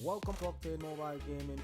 Welcome to Octane Mobile Gaming.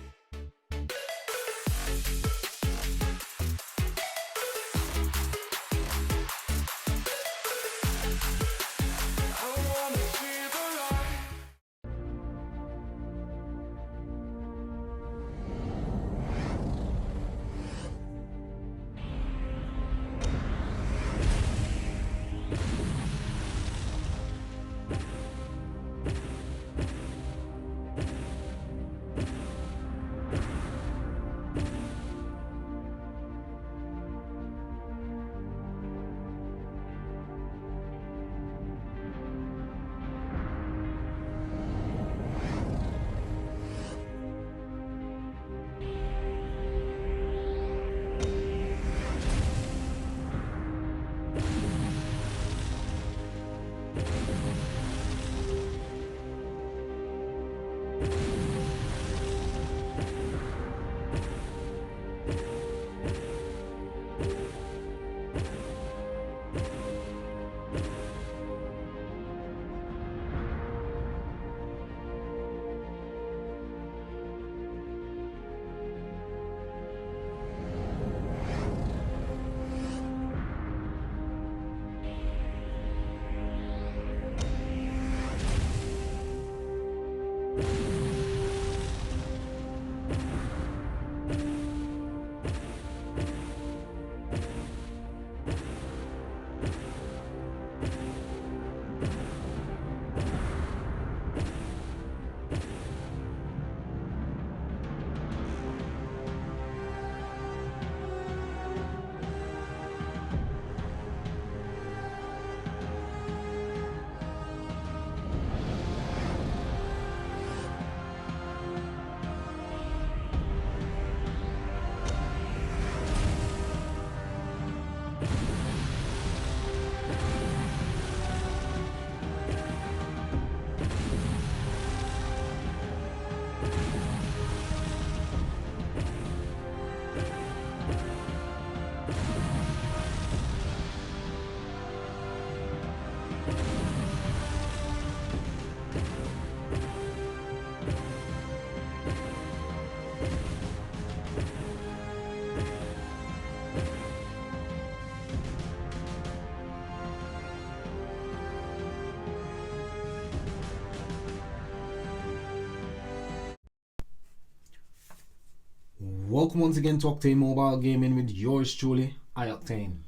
Welcome once again to Octane Mobile Gaming with yours truly, Octane.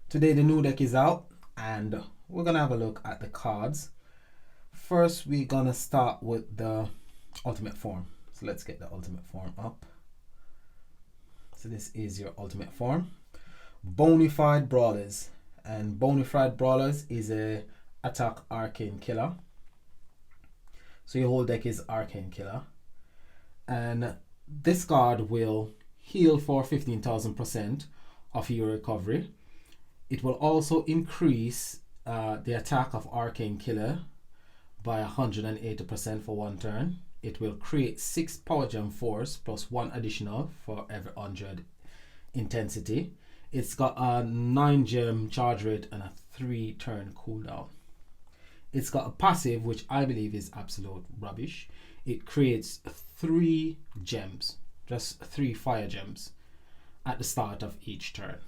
Today the new deck is out and we're gonna have a look at the cards. First we're gonna start with the ultimate form. So let's get the ultimate form up. So this is your ultimate form. Bonafide Brawlers. And Bonafide Brawlers is a attack arcane killer. So your whole deck is arcane killer. And this card will heal for 15,000% of your recovery. It will also increase the attack of Arcane Killer by 180% for one turn. It will create 6 Power Gem Force plus 1 additional for every 100 intensity. It's got a 9 gem charge rate and a 3 turn cooldown. It's got a passive which I believe is absolute rubbish. It creates 3 gems, just 3 fire gems at the start of each turn.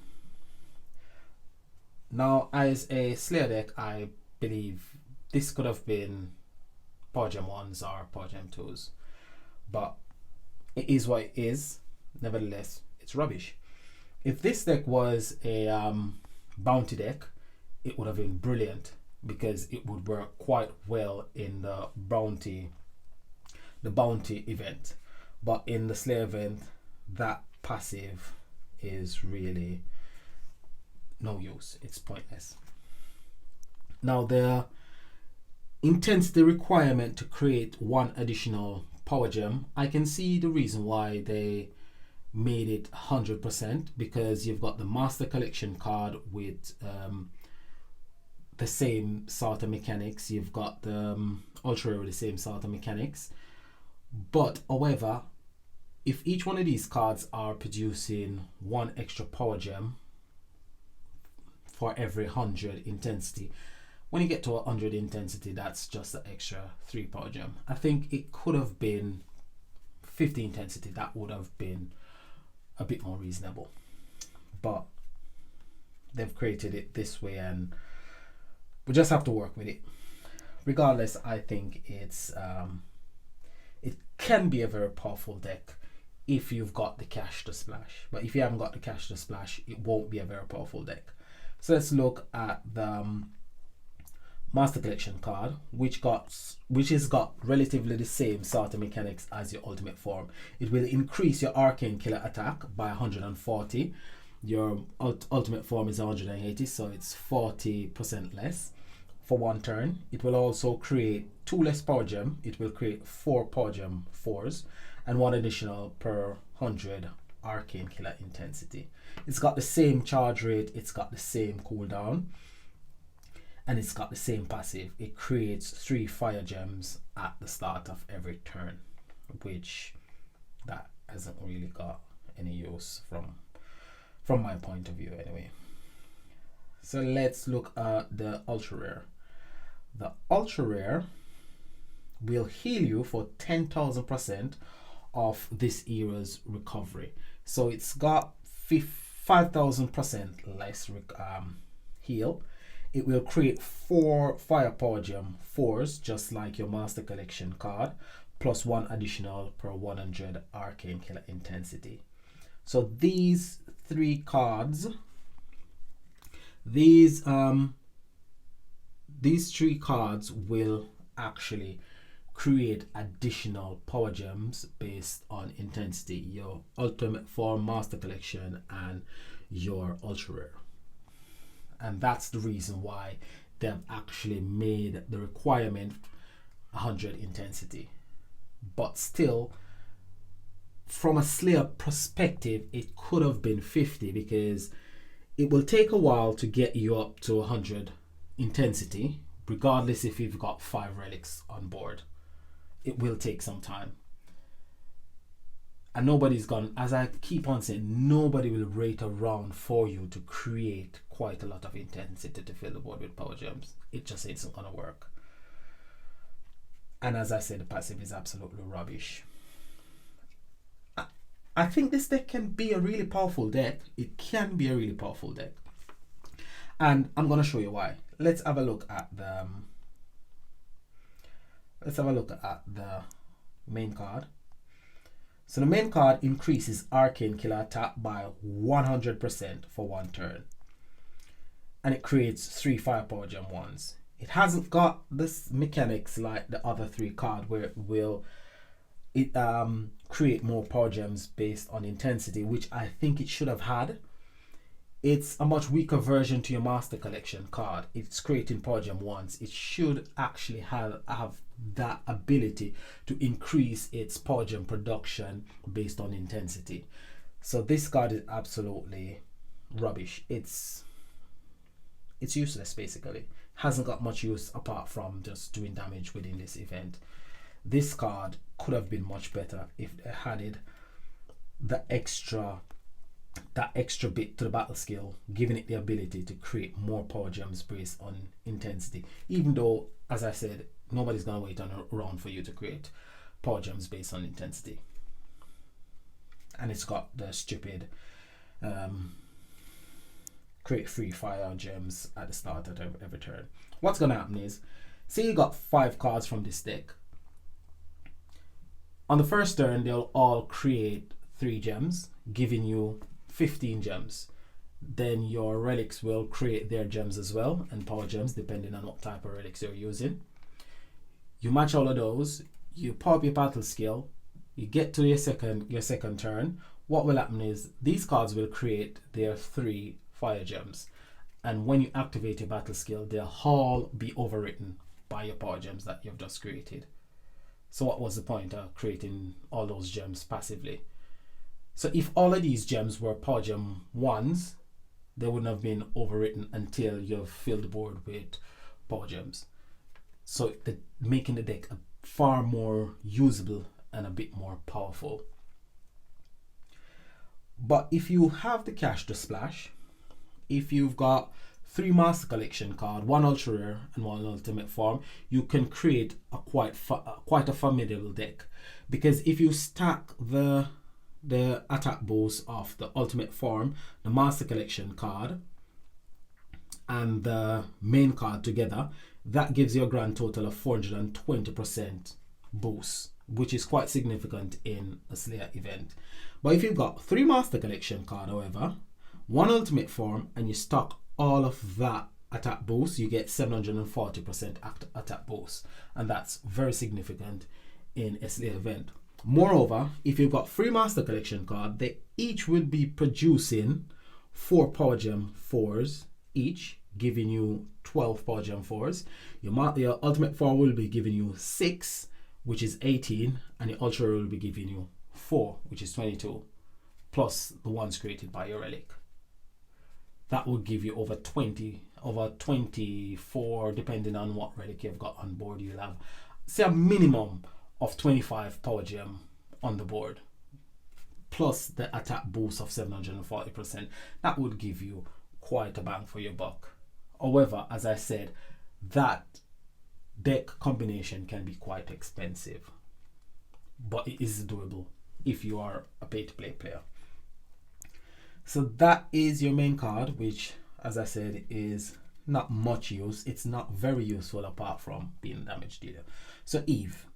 Now, as a Slayer deck, I believe this could have been Power Gem 1s or Power Gem 2s, but it is what it is. Nevertheless, it's rubbish. If this deck was a bounty deck, it would have been brilliant because it would work quite well in the bounty event. But in the Slayer event, that passive is really no use. It's pointless. Now the intensity requirement to create 1 additional power gem, I can see the reason why they made it 100%, because you've got the Master Collection card with the same sort of mechanics. You've got the Ultra Rare with the same sort of mechanics. But however, if each one of these cards are producing 1 extra power gem for every 100 intensity, when you get to 100 intensity, that's just an extra 3 power gem. I think it could have been 50 intensity. That would have been a bit more reasonable, but they've created it this way and we just have to work with it. Regardless, I think it can be a very powerful deck if you've got the cash to splash, but if you haven't got the cash to splash, it won't be a very powerful deck. So let's look at the Master Collection card, which has got relatively the same sort of mechanics as your ultimate form. It will increase your arcane killer attack by 140. Your ultimate form is 180, so it's 40% less for 1 turn. It will also create 2 less power gem. It will create 4 power gem 4s and 1 additional per 100 arcane killer intensity. It's got the same charge rate, it's got the same cooldown, and it's got the same passive. It creates 3 fire gems at the start of every turn, which that hasn't really got any use from my point of view anyway. So let's look at the ultra rare. The ultra rare will heal you for 10,000% of this era's recovery. So it's got 5,000% less heal. It will create 4 fire power gem 4s, just like your Master Collection card, plus 1 additional per 100 arcane killer intensity. So these 3 cards, these 3 cards will actually create additional power gems based on intensity, your ultimate form, Master Collection, and your ultra rare. And that's the reason why they've actually made the requirement 100 intensity. But still, from a Slayer perspective, it could have been 50, because it will take a while to get you up to 100 intensity, regardless if you've got 5 relics on board. It will take some time. And nobody's gone, as I keep on saying, nobody will wait around for you to create quite a lot of intensity to fill the board with power gems. It just isn't going to work. And as I said, the passive is absolutely rubbish. I think this deck can be a really powerful deck. It can be a really powerful deck. And I'm going to show you why. Let's have a look at the main card. So the main card increases arcane killer attack by 100% for 1 turn. And it creates 3 firepower gem 1s. It hasn't got this mechanics like the other 3 cards where it will create more power gems based on intensity, which I think it should have had. It's a much weaker version to your Master Collection card. It's creating power gem 1s. It should actually have that ability to increase its power gem production based on intensity. So this card is absolutely rubbish. It's useless basically. Hasn't got much use apart from just doing damage within this event. This card could have been much better if it had that extra bit to the battle skill, giving it the ability to create more power gems based on intensity. Even though, as I said, nobody's gonna wait around for you to create power gems based on intensity. And it's got the stupid create 3 fire gems at the start of every turn. What's gonna happen is, say you got 5 cards from this deck. On the first turn, they'll all create 3 gems, giving you 15 gems. Then your relics will create their gems as well, and power gems depending on what type of relics you're using. You match all of those, you pop your battle skill, you get to your second turn. What will happen is these cards will create their 3 fire gems, and when you activate your battle skill, they'll all be overwritten by your power gems that you've just created. So what was the point of creating all those gems passively? So if all of these gems were power gem 1s, they wouldn't have been overwritten until you've filled the board with power gems. So making the deck far more usable and a bit more powerful. But if you have the cash to splash, if you've got 3 Master Collection card, 1 Ultra Rare and 1 Ultimate Form, you can create a quite a formidable deck. Because if you stack the attack boost of the Ultimate Form, the Master Collection card, and the main card together, that gives you a grand total of 420% boost, which is quite significant in a Slayer event. But if you've got 3 Master Collection card, however, 1 Ultimate Form, and you stock all of that attack boost, you get 740% attack boost, and that's very significant in a Slayer event. Moreover, if you've got 3 Master Collection card, they each will be producing 4 Power Gem 4s each, giving you 12 Power Gem 4s. Your Ultimate Form will be giving you 6, which is 18, and your Ultra will be giving you 4, which is 22, plus the ones created by your relic. That will give you over 24, depending on what relic you've got on board. You'll have, say, a minimum of 25 Power Gem on the board, plus the attack boost of 740%. That would give you quite a bang for your buck. However, as I said, that deck combination can be quite expensive, but it is doable if you are a pay-to-play player. So that is your main card, which, as I said, is not much use. It's not very useful apart from being a damage dealer. So Eve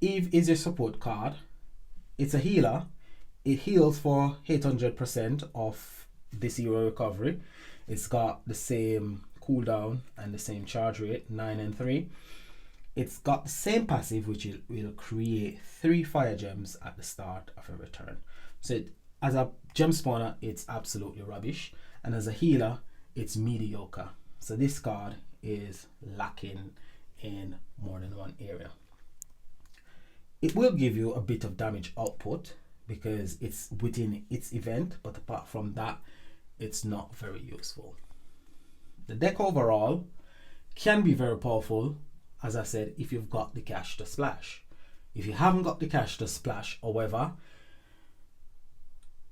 is your support card. It's a healer. It heals for 800% of this hero recovery. It's got the same cooldown and the same charge rate, 9 and 3. It's got the same passive, which will create 3 fire gems at the start of every turn. So as a gem spawner, it's absolutely rubbish, and as a healer, it's mediocre. So this card is lacking in more than one area. It will give you a bit of damage output because it's within its event, but apart from that, it's not very useful. The deck overall can be very powerful, as I said, if you've got the cash to splash. If you haven't got the cash to splash, however,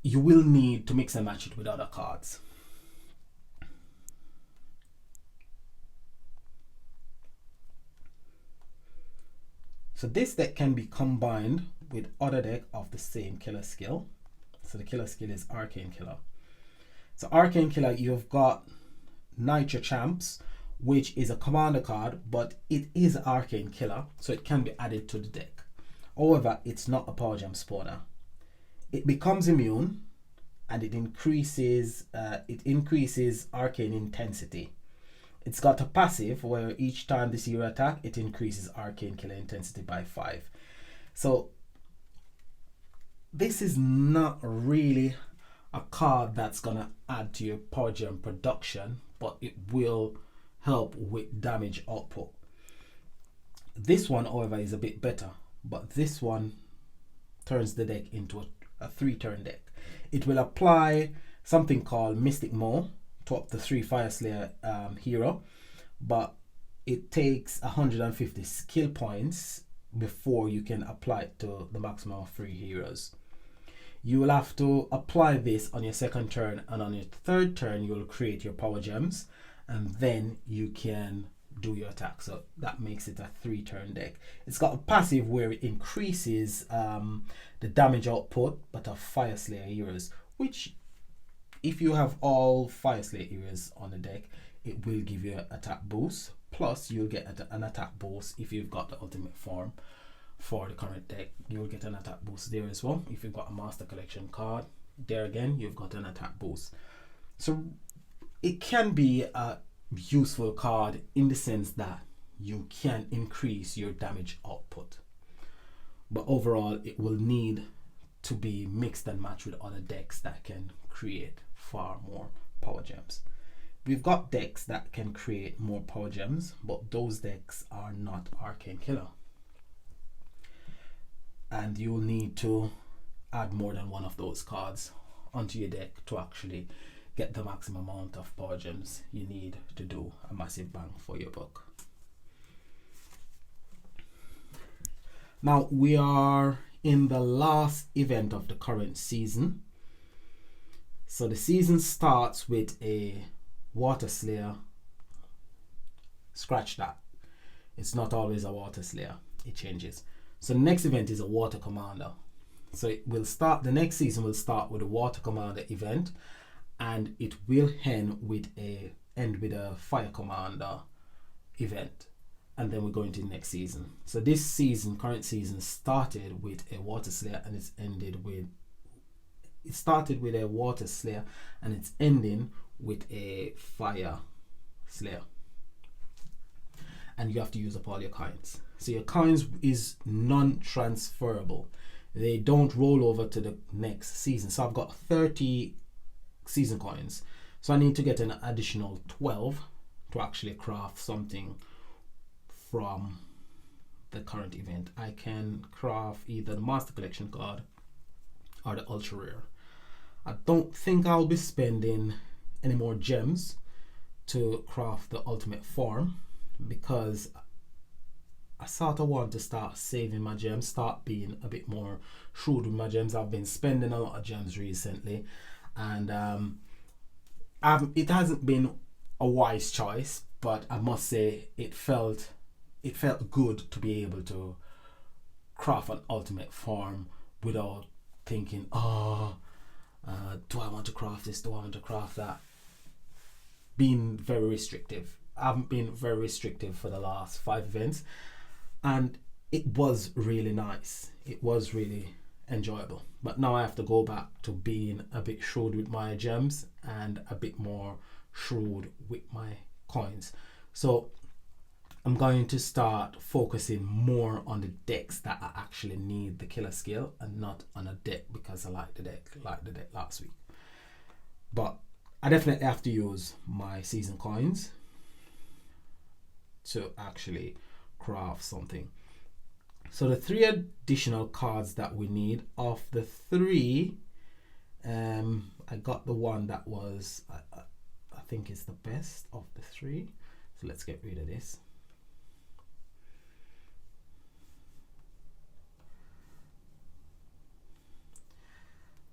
you will need to mix and match it with other cards. So this deck can be combined with other deck of the same killer skill. So the killer skill is Arcane Killer. So Arcane Killer, you've got Nitro Champs, which is a commander card, but it is Arcane Killer, so it can be added to the deck. However, it's not a Power Gem spawner. It becomes immune, and it increases arcane intensity. It's got a passive where each time this hero attack, it increases Arcane Killer intensity by 5. So this is not really a card that's gonna add to your Power Gem production, but it will help with damage output. This one, however, is a bit better, but this one turns the deck into a 3-turn deck. It will apply something called Mystic Maw to up the 3 Fire Slayer hero, but it takes 150 skill points before you can apply it to the maximum of 3 heroes. You will have to apply this on your second turn, and on your third turn you will create your Power Gems, and then you can do your attack. So that makes it a 3-turn deck. It's got a passive where it increases the damage output but of Fire Slayer heroes, which if you have all Fire Slayer heroes on the deck, it will give you an attack boost, plus you'll get an attack boost if you've got the Ultimate Form for the current deck. You'll get an attack boost there as well. If you've got a Master Collection card, there again you've got an attack boost. So it can be a useful card in the sense that you can increase your damage output, but overall it will need to be mixed and matched with other decks that can create far more Power Gems. We've got decks that can create more Power Gems, but those decks are not Arcane Killer, and you'll need to add more than one of those cards onto your deck to actually get the maximum amount of Power Gems you need to do a massive bang for your buck. Now we are in the last event of the current season. So the season starts with a Water Slayer, scratch that. It's not always a Water Slayer. It changes. So the next event is a Water Commander. So it will start, the next season will start with a Water Commander event, and it will end with a Fire Commander event. And then we're going to the next season. So this season, current season, started with a Water Slayer and it started with a Water Slayer and it's ending with a Fire Slayer. And you have to use up all your coins. So your coins is non-transferable. They don't roll over to the next season. So I've got 30 season coins. So I need to get an additional 12 to actually craft something from the current event. I can craft either the Master Collection card or the Ultra Rare. I don't think I'll be spending any more gems to craft the Ultimate Form, because I sort of want to start saving my gems, start being a bit more shrewd with my gems. I've been spending a lot of gems recently, and it hasn't been a wise choice, but I must say it felt good to be able to craft an Ultimate Form without thinking, do I want to craft this, do I want to craft that? Being very restrictive. I haven't been very restrictive for the last 5 events, and it was really nice. It was really enjoyable. But now I have to go back to being a bit shrewd with my gems and a bit more shrewd with my coins. So I'm going to start focusing more on the decks that I actually need the killer skill, and not on a deck because I like the deck last week. But I definitely have to use my season coins to actually craft something. So the 3 additional cards that we need, of the 3, I got the one that was I think is the best of the 3. So let's get rid of this.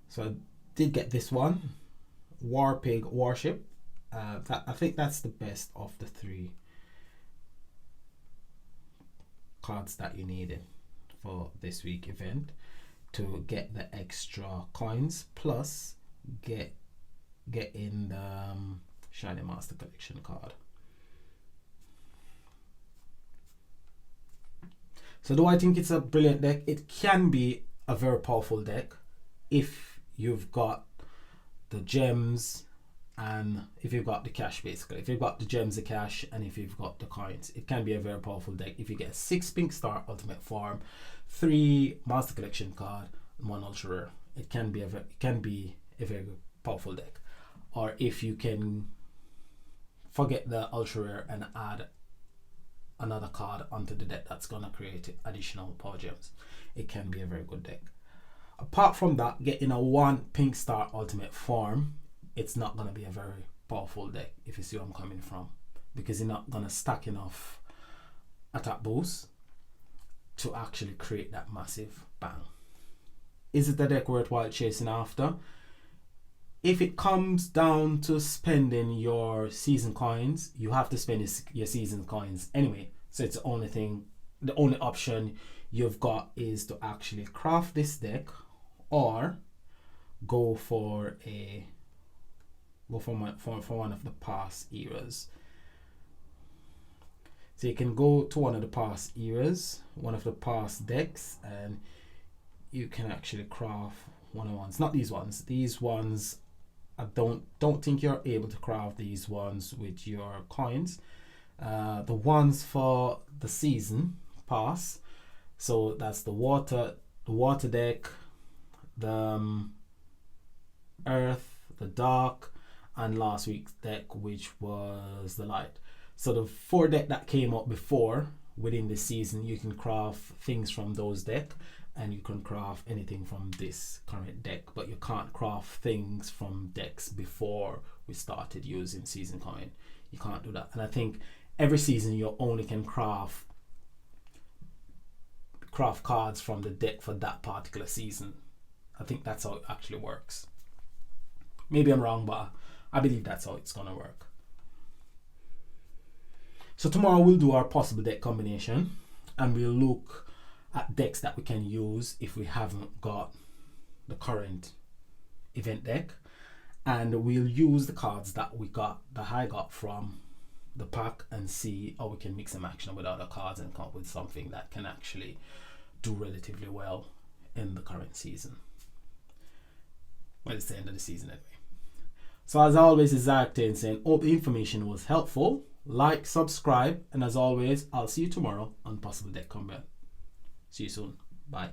So I did get this one, War Pig Warship. I think that's the best of the 3 cards that you needed for this week event to get the extra coins, plus get in the Shiny Master Collection card. So do I think it's a brilliant deck? It can be a very powerful deck if you've got the gems and if you've got the cash, basically. If you've got the gems, the cash, and if you've got the coins, it can be a very powerful deck. If you get 6 Pink Star Ultimate Form, 3 Master Collection card, and 1 Ultra Rare, it can be a very powerful deck. Or if you can forget the Ultra Rare and add another card onto the deck that's gonna create additional power gems, it can be a very good deck. Apart from that, getting a 1 Pink Star Ultimate Form, it's not going to be a very powerful deck, if you see where I'm coming from, because you're not going to stack enough attack boost to actually create that massive bang. Is it a deck worthwhile chasing after? If it comes down to spending your season coins, you have to spend your season coins anyway. So it's the only option you've got is to actually craft this deck, or go for one of the past eras. So you can go to one of the past eras, one of the past decks, and you can actually craft one of the ones. Not these ones. These ones, I don't think you're able to craft these ones with your coins. The ones for the season pass. So that's the water deck, the earth, the dark, and last week's deck, which was the light. So the 4 deck that came up before within the season, you can craft things from those decks, and you can craft anything from this current deck, but you can't craft things from decks before we started using season coin. You can't do that. And I think every season you only can craft cards from the deck for that particular season. I think that's how it actually works. Maybe I'm wrong, but I believe that's how it's gonna work. So tomorrow we'll do our possible deck combination, and we'll look at decks that we can use if we haven't got the current event deck, and we'll use the cards that I got from the pack and see how we can mix and match them with other cards and come up with something that can actually do relatively well in the current season. Well, it's the end of the season anyway. So as always, is Octane saying, hope the information was helpful. Like, subscribe, and as always, I'll see you tomorrow on Possible Deck Combat. See you soon. Bye.